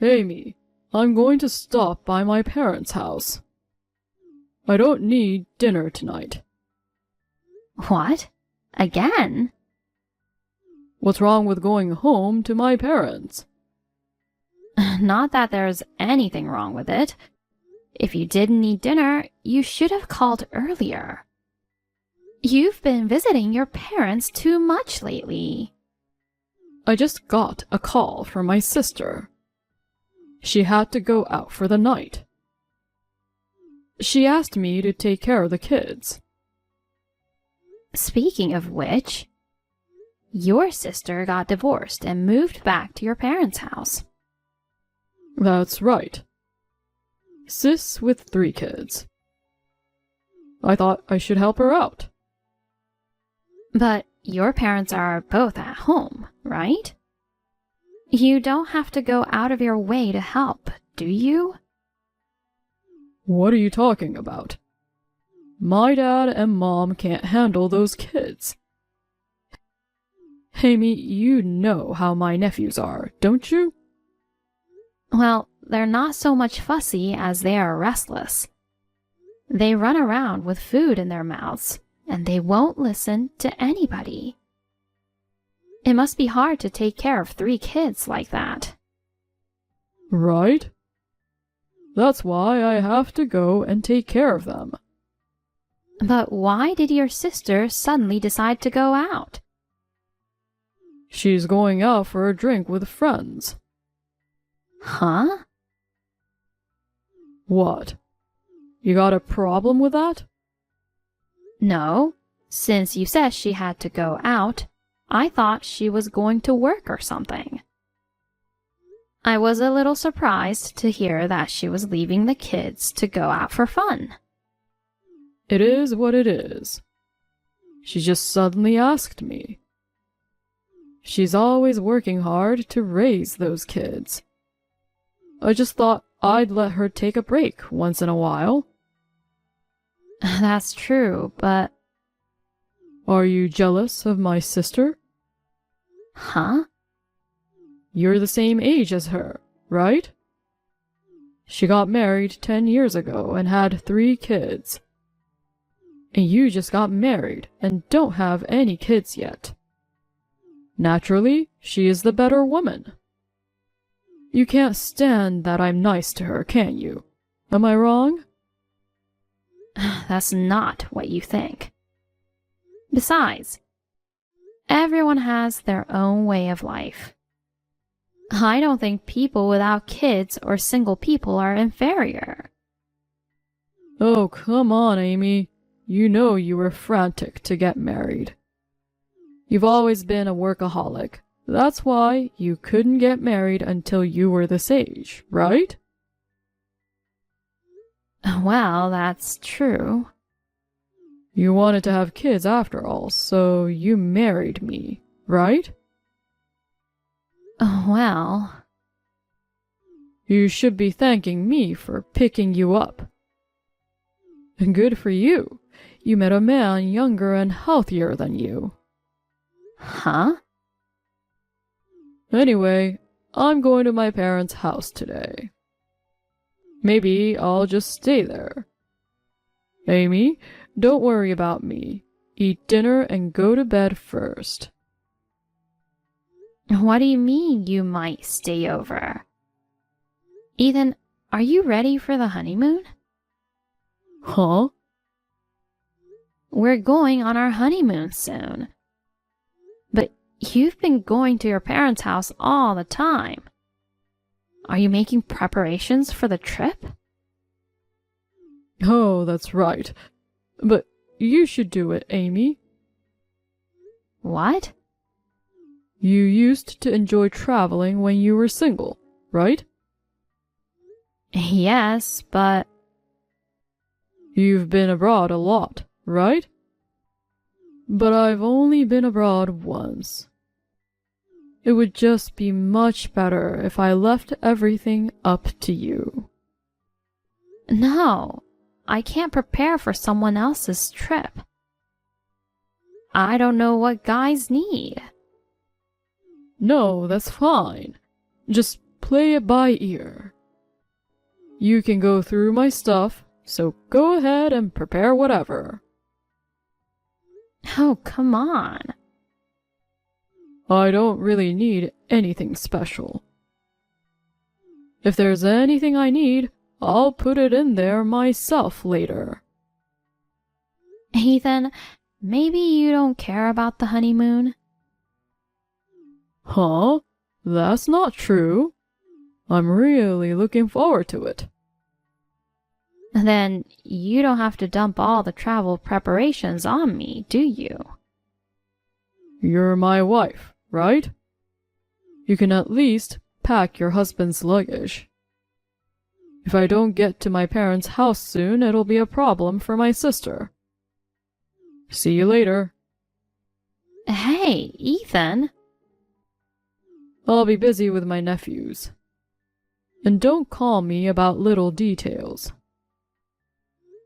Amy, I'm going to stop by my parents' house. I don't need dinner tonight. What? Again? What's wrong with going home to my parents? Not that there's anything wrong with it. If you didn't need dinner, you should have called earlier. You've been visiting your parents too much lately. I just got a call from my sister. She had to go out for the night. She asked me to take care of the kids. Speaking of which, your sister got divorced and moved back to your parents' house. That's right. Sis with 3 kids. I thought I should help her out. But your parents are both at home, right? You don't have to go out of your way to help, do you? What are you talking about? My dad and mom can't handle those kids. Amy, you know how my nephews are, don't you? Well, they're not so much fussy as they are restless. They run around with food in their mouths, and they won't listen to anybody. It must be hard to take care of 3 kids like that. Right? That's why I have to go and take care of them. But why did your sister suddenly decide to go out? She's going out for a drink with friends. Huh? What? You got a problem with that? No, since you said she had to go out, I thought she was going to work or something. I was a little surprised to hear that she was leaving the kids to go out for fun. It is what it is. She just suddenly asked me. She's always working hard to raise those kids. I just thought I'd let her take a break once in a while. That's true, but... Are you jealous of my sister? Huh? You're the same age as her, right? She got married 10 years ago and had 3 kids. And you just got married and don't have any kids yet. Naturally, she is the better woman. You can't stand that I'm nice to her, can you? Am I wrong? That's not what you think. Besides, everyone has their own way of life. I don't think people without kids or single people are inferior. Oh, come on, Amy. You know you were frantic to get married. You've always been a workaholic. That's why you couldn't get married until you were this age, right? Well, that's true. You wanted to have kids after all, so you married me, right? Well... You should be thanking me for picking you up. And good for you. You met a man younger and healthier than you. Huh? Anyway, I'm going to my parents' house today. Maybe I'll just stay there. Amy, don't worry about me. Eat dinner and go to bed first. What do you mean you might stay over? Ethan, are you ready for the honeymoon? Huh? We're going on our honeymoon soon. But you've been going to your parents' house all the time. Are you making preparations for the trip? Oh, that's right. But you should do it, Amy. What? You used to enjoy traveling when you were single, right? Yes, but... You've been abroad a lot, right? But I've only been abroad once. It would just be much better if I left everything up to you. No, I can't prepare for someone else's trip. I don't know what guys need. No, that's fine. Just play it by ear. You can go through my stuff, so go ahead and prepare whatever. Oh, come on. I don't really need anything special. If there's anything I need, I'll put it in there myself later. Ethan, maybe you don't care about the honeymoon? Huh? That's not true. I'm really looking forward to it. Then you don't have to dump all the travel preparations on me, do you? You're my wife, right? You can at least pack your husband's luggage. If I don't get to my parents' house soon, it'll be a problem for my sister. See you later. Hey, Ethan. I'll be busy with my nephews. And don't call me about little details.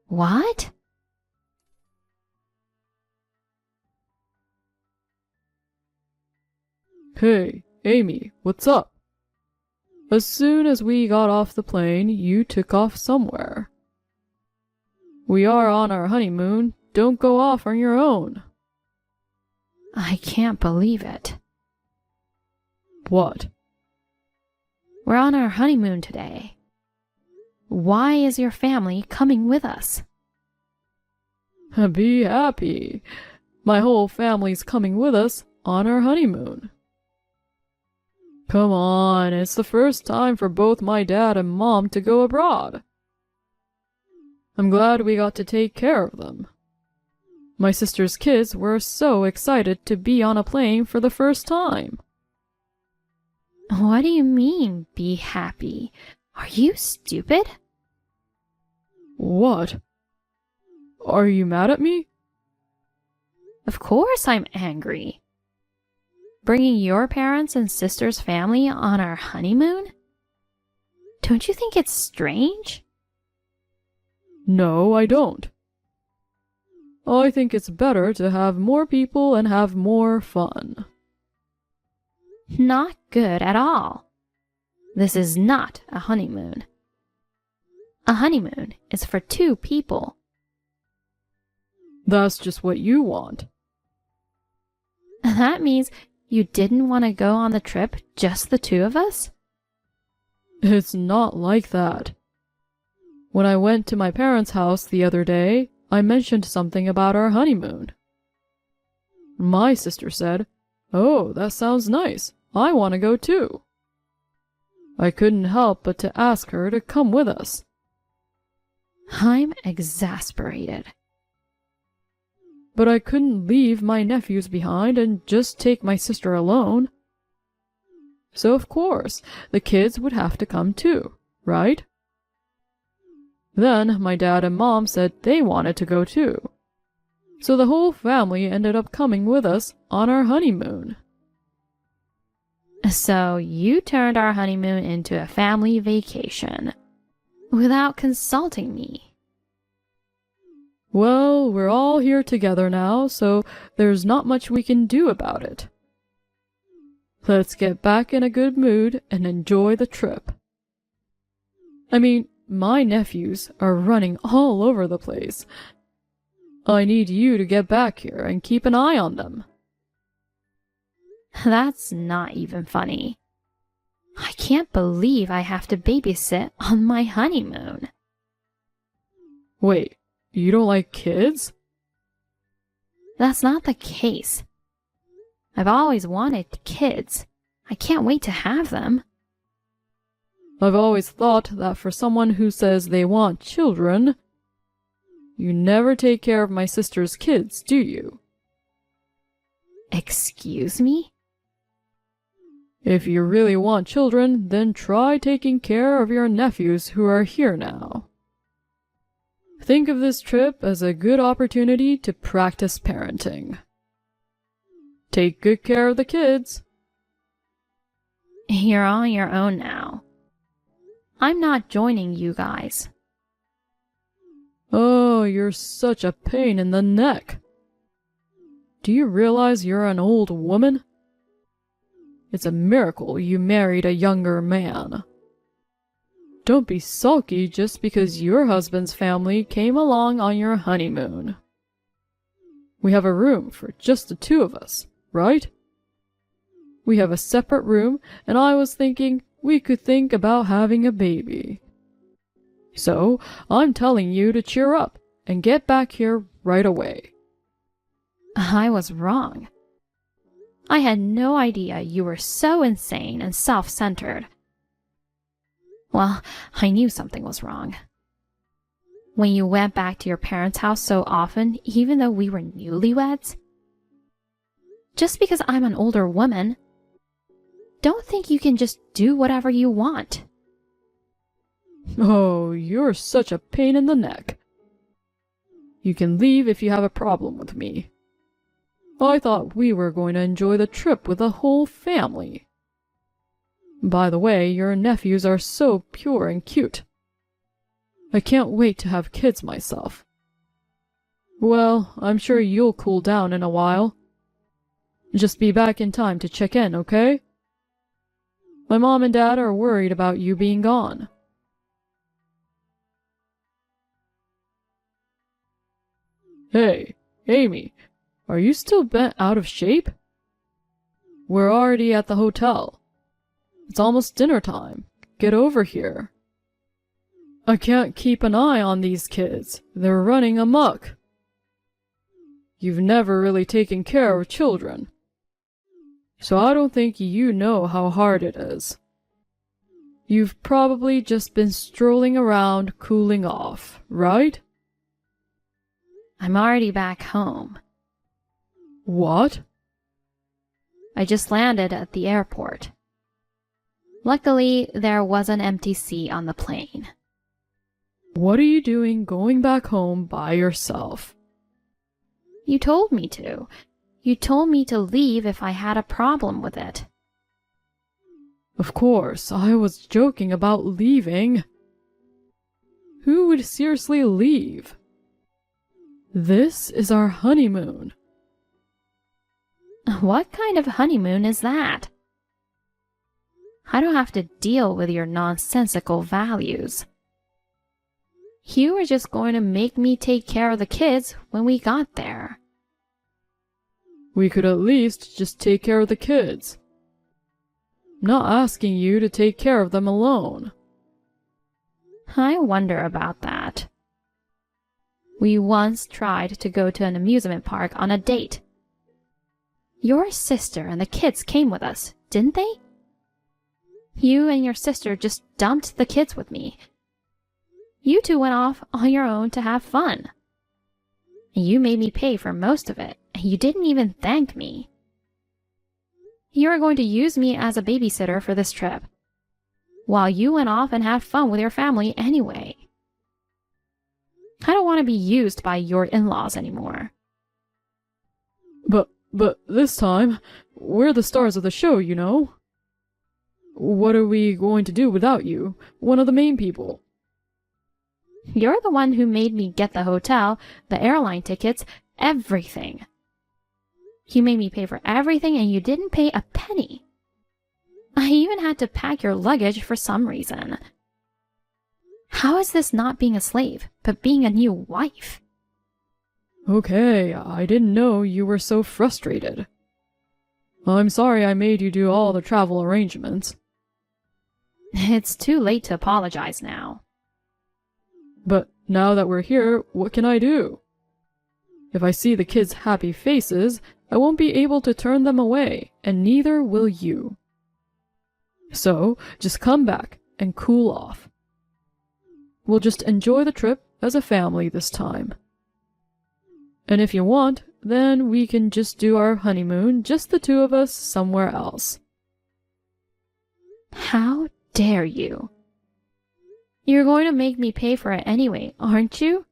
What? Hey, Amy, what's up? As soon as we got off the plane, you took off somewhere. We are on our honeymoon. Don't go off on your own. I can't believe it. What? We're on our honeymoon today. Why is your family coming with us? Be happy. My whole family's coming with us on our honeymoon. Come on, it's the first time for both my dad and mom to go abroad. I'm glad we got to take care of them. My sister's kids were so excited to be on a plane for the first time. What do you mean, be happy? Are you stupid? What? Are you mad at me? Of course I'm angry. Bringing your parents and sister's family on our honeymoon? Don't you think it's strange? No, I don't. I think it's better to have more people and have more fun. Not good at all. This is not a honeymoon. A honeymoon is for two people. That's just what you want. That means you didn't want to go on the trip, just the two of us? It's not like that. When I went to my parents' house the other day, I mentioned something about our honeymoon. My sister said, "Oh, that sounds nice. I want to go too." I couldn't help but to ask her to come with us. I'm exasperated. But I couldn't leave my nephews behind and just take my sister alone. So of course, the kids would have to come too, right? Then my dad and mom said they wanted to go too. So the whole family ended up coming with us on our honeymoon. So you turned our honeymoon into a family vacation without consulting me. Well, we're all here together now, so there's not much we can do about it. Let's get back in a good mood and enjoy the trip. I mean, my nephews are running all over the place. I need you to get back here and keep an eye on them. That's not even funny. I can't believe I have to babysit on my honeymoon. Wait, you don't like kids? That's not the case. I've always wanted kids. I can't wait to have them. I've always thought that for someone who says they want children, you never take care of my sister's kids, do you? Excuse me? If you really want children, then try taking care of your nephews who are here now. Think of this trip as a good opportunity to practice parenting. Take good care of the kids. You're on your own now. I'm not joining you guys. Oh, you're such a pain in the neck. Do you realize you're an old woman? It's a miracle you married a younger man. Don't be sulky just because your husband's family came along on your honeymoon. We have a room for just the two of us, right? We have a separate room, and I was thinking we could think about having a baby. So, I'm telling you to cheer up and get back here right away. I was wrong. I had no idea you were so insane and self-centered. Well, I knew something was wrong. When you went back to your parents' house so often, even though we were newlyweds? Just because I'm an older woman, don't think you can just do whatever you want. Oh, you're such a pain in the neck. You can leave if you have a problem with me. I thought we were going to enjoy the trip with the whole family. By the way, your nephews are so pure and cute. I can't wait to have kids myself. Well, I'm sure you'll cool down in a while. Just be back in time to check in, okay? My mom and dad are worried about you being gone. Hey, Amy, are you still bent out of shape? We're already at the hotel. It's almost dinner time. Get over here. I can't keep an eye on these kids. They're running amok. You've never really taken care of children, so I don't think you know how hard it is. You've probably just been strolling around cooling off, right? I'm already back home. What? I just landed at the airport. Luckily, there was an empty seat on the plane. What are you doing going back home by yourself? You told me to. You told me to leave if I had a problem with it. Of course, I was joking about leaving. Who would seriously leave? This is our honeymoon. What kind of honeymoon is that? I don't have to deal with your nonsensical values. You were just going to make me take care of the kids when we got there. We could at least just take care of the kids. I'm not asking you to take care of them alone. I wonder about that. We once tried to go to an amusement park on a date. Your sister and the kids came with us, didn't they? You and your sister just dumped the kids with me. You two went off on your own to have fun. You made me pay for most of it, and you didn't even thank me. You are going to use me as a babysitter for this trip, while you went off and had fun with your family anyway. I don't want to be used by your in-laws anymore. But this time, we're the stars of the show, you know? What are we going to do without you, one of the main people? You're the one who made me get the hotel, the airline tickets, everything. You made me pay for everything and you didn't pay a penny. I even had to pack your luggage for some reason. How is this not being a slave, but being a new wife? Okay, I didn't know you were so frustrated. I'm sorry I made you do all the travel arrangements. It's too late to apologize now. But now that we're here, what can I do? If I see the kids' happy faces, I won't be able to turn them away, and neither will you. So, just come back and cool off. We'll just enjoy the trip as a family this time. And if you want, then we can just do our honeymoon, just the two of us, somewhere else. How dare you? You're going to make me pay for it anyway, aren't you?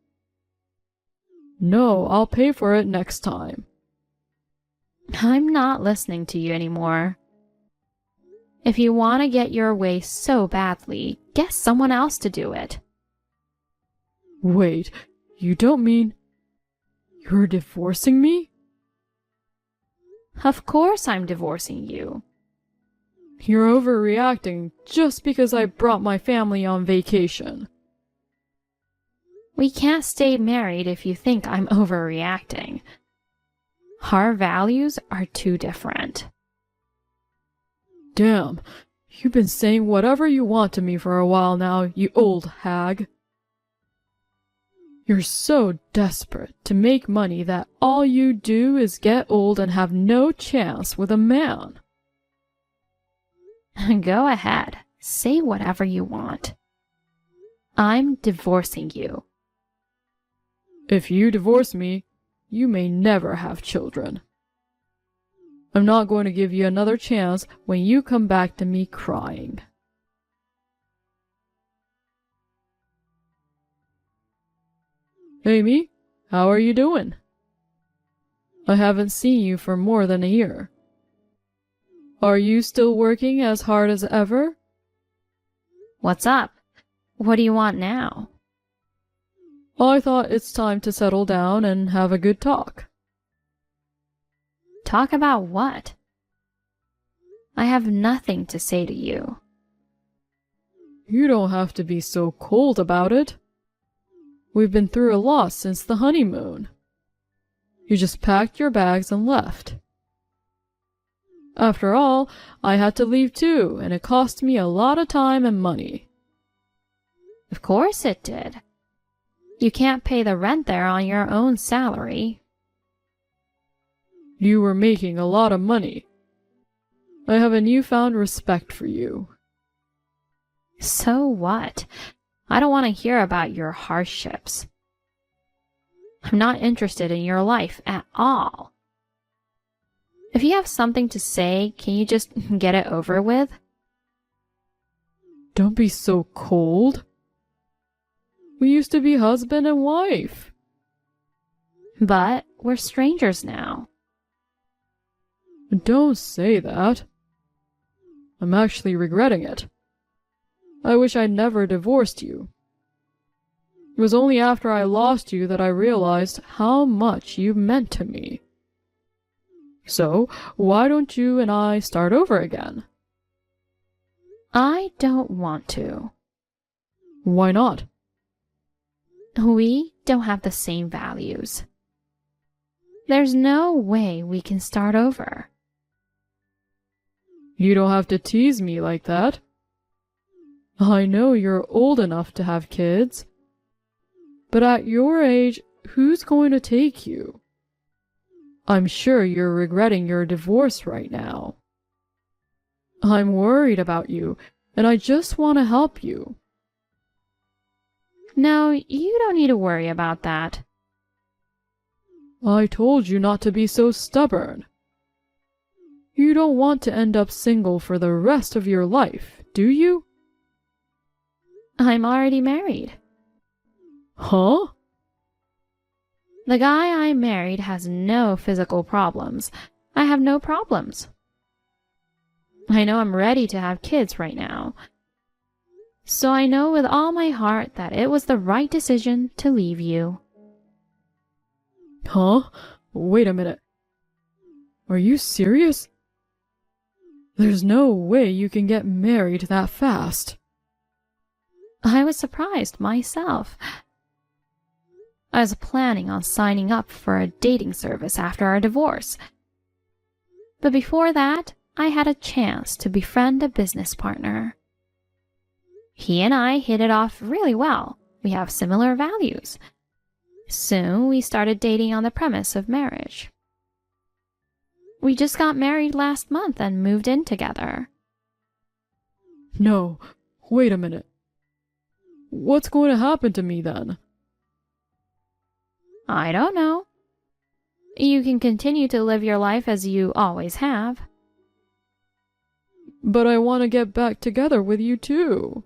No, I'll pay for it next time. I'm not listening to you anymore. If you want to get your way so badly, get someone else to do it. Wait, you don't mean you're divorcing me? Of course I'm divorcing you. You're overreacting just because I brought my family on vacation. We can't stay married if you think I'm overreacting. Our values are too different. Damn, you've been saying whatever you want to me for a while now, you old hag. You're so desperate to make money that all you do is get old and have no chance with a man. Go ahead, say whatever you want. I'm divorcing you. If you divorce me, you may never have children. I'm not going to give you another chance when you come back to me crying. Amy, how are you doing? I haven't seen you for more than a year. Are you still working as hard as ever? What's up? What do you want now? I thought it's time to settle down and have a good talk. Talk about what? I have nothing to say to you. You don't have to be so cold about it. We've been through a lot since the honeymoon. You just packed your bags and left. After all, I had to leave too, and it cost me a lot of time and money. Of course it did. You can't pay the rent there on your own salary. You were making a lot of money. I have a newfound respect for you. So what? I don't want to hear about your hardships. I'm not interested in your life at all. If you have something to say, can you just get it over with? Don't be so cold. We used to be husband and wife. But we're strangers now. Don't say that. I'm actually regretting it. I wish I'd never divorced you. It was only after I lost you that I realized how much you meant to me. So, why don't you and I start over again? I don't want to. Why not? We don't have the same values. There's no way we can start over. You don't have to tease me like that. I know you're old enough to have kids, but at your age, who's going to take you? I'm sure you're regretting your divorce right now. I'm worried about you, and I just want to help you. No, you don't need to worry about that. I told you not to be so stubborn. You don't want to end up single for the rest of your life, do you? I'm already married. Huh? The guy I married has no physical problems. I have no problems. I know I'm ready to have kids right now. So I know with all my heart that it was the right decision to leave you. Huh? Wait a minute. Are you serious? There's no way you can get married that fast. I was surprised myself. I was planning on signing up for a dating service after our divorce. But before that, I had a chance to befriend a business partner. He and I hit it off really well. We have similar values. Soon, we started dating on the premise of marriage. We just got married last month and moved in together. No, wait a minute. What's going to happen to me then? I don't know. You can continue to live your life as you always have. But I want to get back together with you too.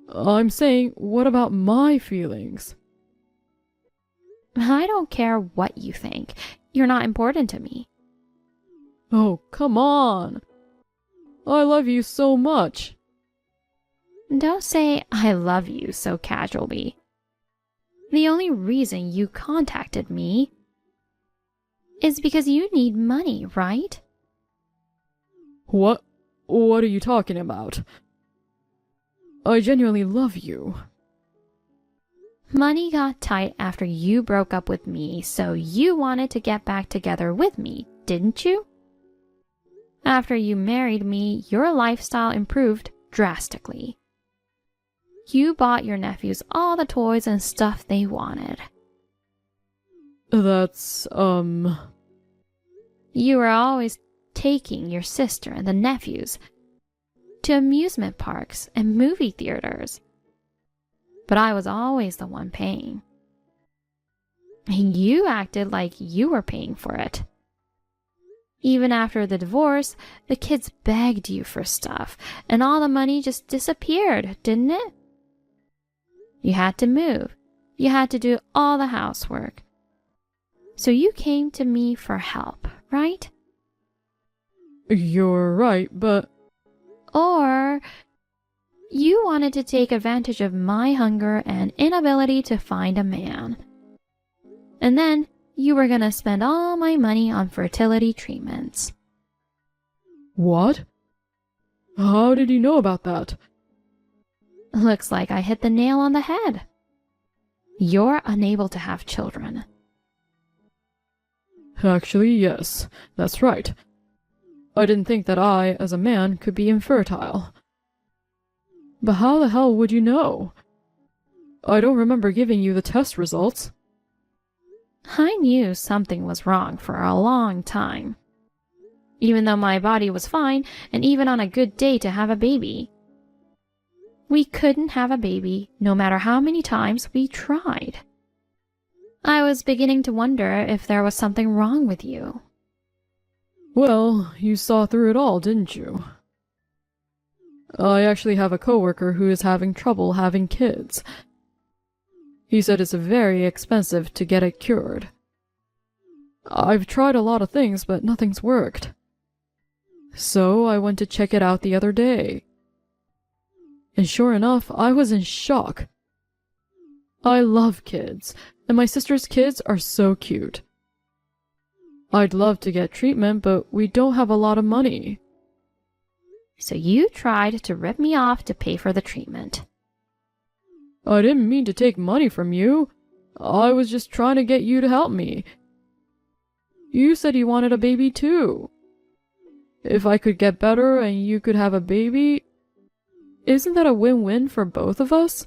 I'm saying, what about my feelings? I don't care what you think. You're not important to me. Oh, come on. I love you so much. Don't say I love you so casually. The only reason you contacted me is because you need money, right? What? What are you talking about? I genuinely love you. Money got tight after you broke up with me, so you wanted to get back together with me, didn't you? After you married me, your lifestyle improved drastically. You bought your nephews all the toys and stuff they wanted. That's, You were always taking your sister and the nephews to amusement parks and movie theaters. But I was always the one paying. And you acted like you were paying for it. Even after the divorce, the kids begged you for stuff, and all the money just disappeared, didn't it? You had to move. You had to do all the housework. So you came to me for help, right? You're right, but... Or you wanted to take advantage of my hunger and inability to find a man. And then you were gonna spend all my money on fertility treatments. What? How did you know about that? Looks like I hit the nail on the head. You're unable to have children. Actually, yes, that's right. I didn't think that I, as a man, could be infertile. But how the hell would you know? I don't remember giving you the test results. I knew something was wrong for a long time. Even though my body was fine, and even on a good day to have a baby. We couldn't have a baby, no matter how many times we tried. I was beginning to wonder if there was something wrong with you. Well, you saw through it all, didn't you? I actually have a coworker who is having trouble having kids. He said it's very expensive to get it cured. I've tried a lot of things, but nothing's worked. So I went to check it out the other day. And sure enough, I was in shock. I love kids, and my sister's kids are so cute. I'd love to get treatment, but we don't have a lot of money. So you tried to rip me off to pay for the treatment. I didn't mean to take money from you. I was just trying to get you to help me. You said you wanted a baby too. If I could get better and you could have a baby, isn't that a win-win for both of us?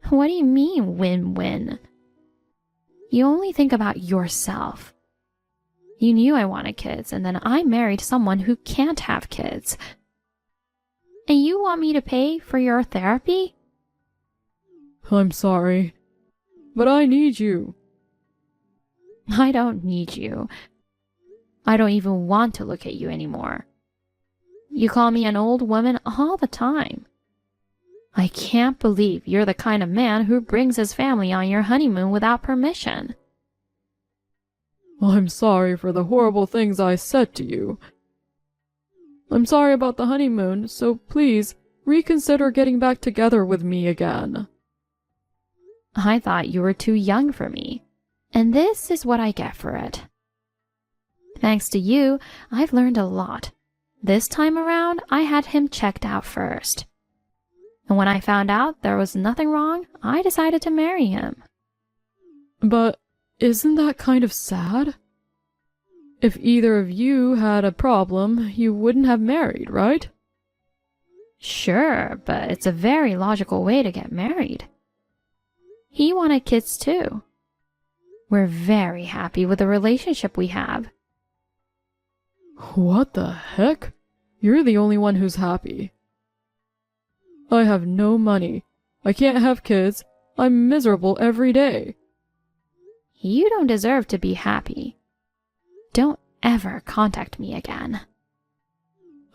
What do you mean, win-win? You only think about yourself. You knew I wanted kids, and then I married someone who can't have kids. And you want me to pay for your therapy? I'm sorry, but I need you. I don't need you. I don't even want to look at you anymore. You call me an old woman all the time. I can't believe you're the kind of man who brings his family on your honeymoon without permission. I'm sorry for the horrible things I said to you. I'm sorry about the honeymoon, so please reconsider getting back together with me again. I thought you were too young for me, and this is what I get for it. Thanks to you, I've learned a lot. This time around, I had him checked out first. And when I found out there was nothing wrong, I decided to marry him. But isn't that kind of sad? If either of you had a problem, you wouldn't have married, right? Sure, but it's a very logical way to get married. He wanted kids too. We're very happy with the relationship we have. What the heck? You're the only one who's happy. I have no money. I can't have kids. I'm miserable every day. You don't deserve to be happy. Don't ever contact me again.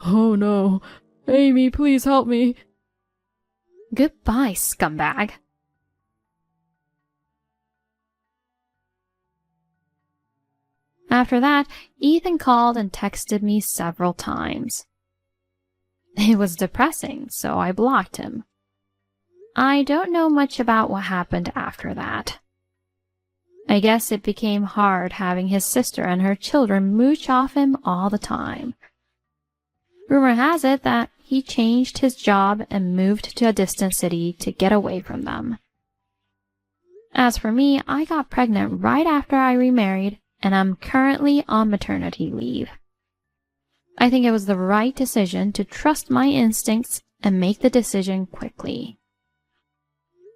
Oh no. Amy, please help me. Goodbye, scumbag. After that, Ethan called and texted me several times. It was depressing, so I blocked him. I don't know much about what happened after that. I guess it became hard having his sister and her children mooch off him all the time. Rumor has it that he changed his job and moved to a distant city to get away from them. As for me, I got pregnant right after I remarried, and I'm currently on maternity leave. I think it was the right decision to trust my instincts and make the decision quickly.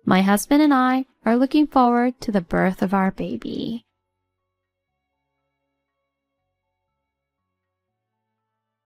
My husband and I are looking forward to the birth of our baby.